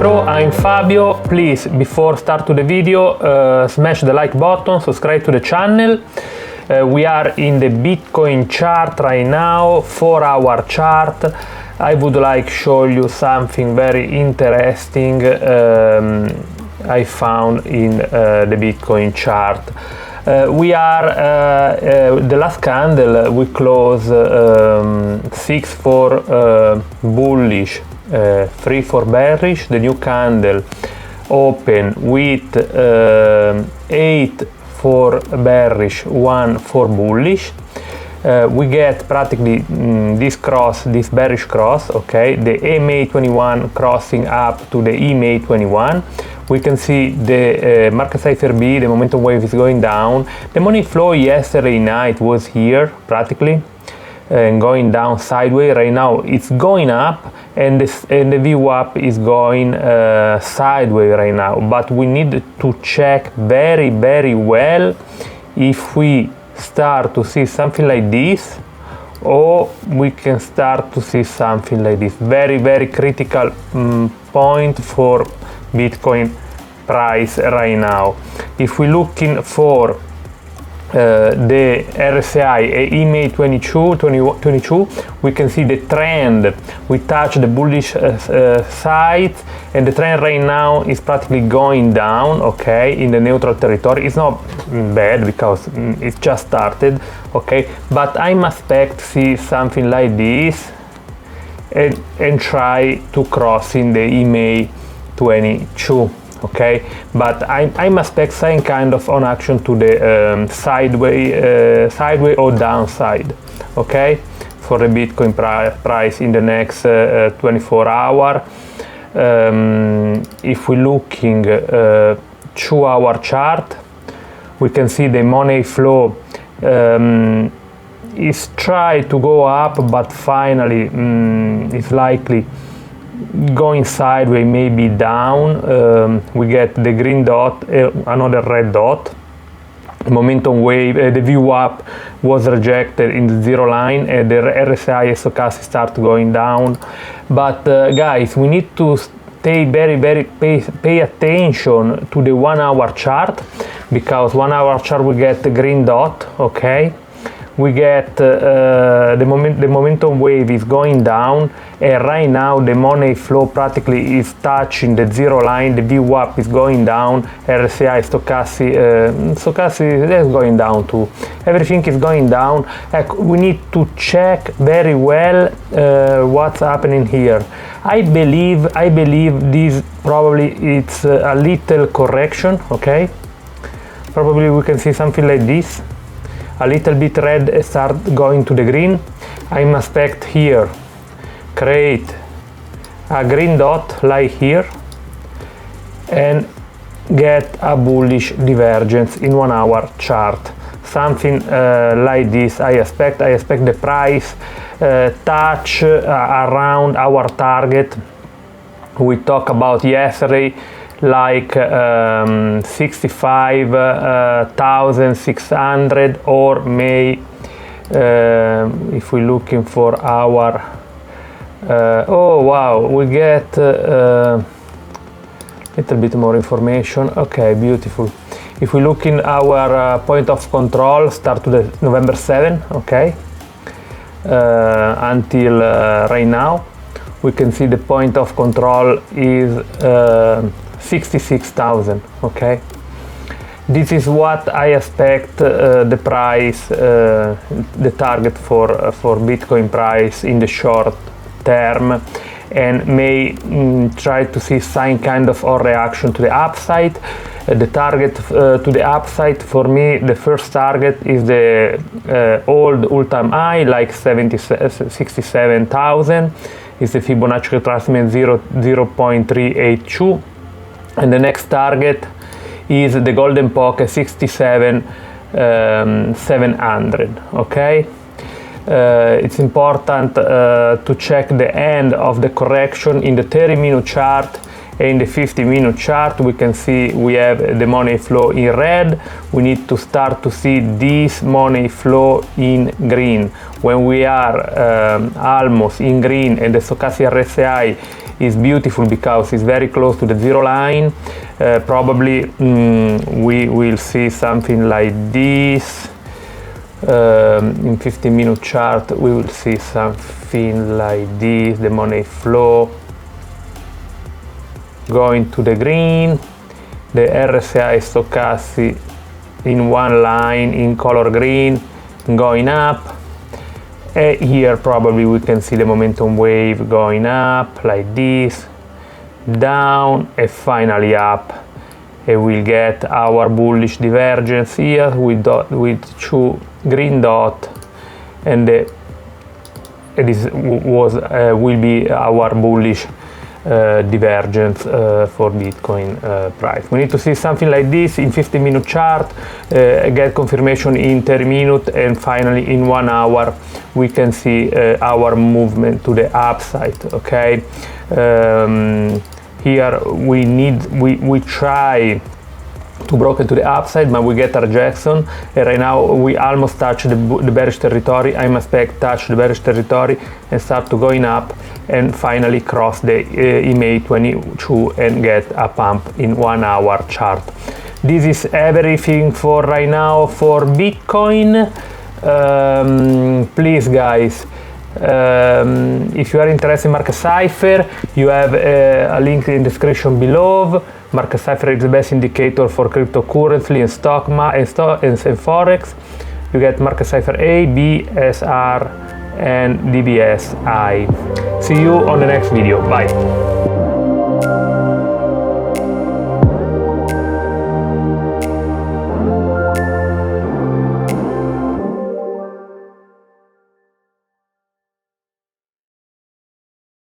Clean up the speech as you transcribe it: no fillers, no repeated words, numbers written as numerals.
Pro, I'm Fabio. Please, before start to the video, smash the like button, subscribe to the channel. We are in the Bitcoin chart right now, 4-hour chart. I would like show you something very interesting I found in the Bitcoin chart. We are the last candle we close 6 for bullish, 3 for bearish. The new candle open with 8 for bearish, 1 for bullish. We get practically this cross, this bearish cross, okay, the MA21 crossing up to the EMA21. We can see the market cipher B, the momentum wave is going down. The money flow yesterday night was here practically and going down sideways. Right now it's going up, and the VWAP is going sideways right now, but we need to check very well if we start to see something like this, or we can start to see something like this. Very critical point for Bitcoin price right now. If we're looking for the RSI EMA 22, we can see the trend. We touch the bullish side, and the trend right now is practically going down, okay, in the neutral territory. It's not bad because it just started, okay, but I must expect to see something like this and try to cross in the EMA 22. Okay, but I must expect some kind of on action to the sideway or downside, okay, for the Bitcoin price in the next 24 hours. If we're looking 2-hour chart, we can see the money flow is try to go up, but finally it's likely going sideways, maybe down. We get the green dot, another red dot. The momentum wave, the VWAP was rejected in the zero line, and the RSI and stochastic start going down. But guys, we need to stay pay attention to the 1-hour chart, because 1-hour chart we get the green dot, okay. We get the momentum wave is going down, and right now the money flow practically is touching the zero line. The VWAP is going down, RSI, stochastic is going down too. Everything is going down. We need to check very well what's happening here. I believe this probably it's a little correction, okay. Probably we can see something like this. A little bit red start going to the green. I must expect here create a green dot like here and get a bullish divergence in 1-hour chart. Something like this I expect. I expect the price touch around our target we talked about yesterday, like 65,600, or may if we're looking for our oh wow, we get little bit more information. Okay, beautiful. If we look in our point of control, start to the November 7, okay, until right now, we can see the point of control is 66,000, okay. This is what I expect the price, the target for Bitcoin price in the short term, and may try to see some kind of reaction to the upside. The target to the upside for me, the first target is the old all-time high, like 67,000. Is the Fibonacci retracement 0.382, and the next target is the golden pocket 67,700. Okay, it's important to check the end of the correction in the 30-minute chart. In the 50-minute chart, we can see we have the money flow in red. We need to start to see this money flow in green. When we are almost in green and the stochastic RSI is beautiful because it's very close to the zero line. Probably we will see something like this. In 15-minute chart we will see something like this, the money flow going to the green, the RSI stochastic in one line in color green going up, and here probably we can see the momentum wave going up like this, down, and finally up, and we'll get our bullish divergence here with two green dot, and this will be our bullish divergence for Bitcoin price. We need to see something like this in 15-minute chart, get confirmation in 30 minutes, and finally in 1 hour we can see our movement to the upside. Okay, here we try to broken to the upside, but we get a rejection, and right now we almost touch the bearish territory. I expect touch the bearish territory and start to going up, and finally cross the EMA 22 and get a pump in 1 hour chart. This is everything for right now for Bitcoin. Please guys, if you are interested in Market Cipher, you have a link in the description below. Market Cipher is the best indicator for cryptocurrency and stock and forex. You get Market Cipher A, B, SR, and DBSI. See you on the next video. Bye.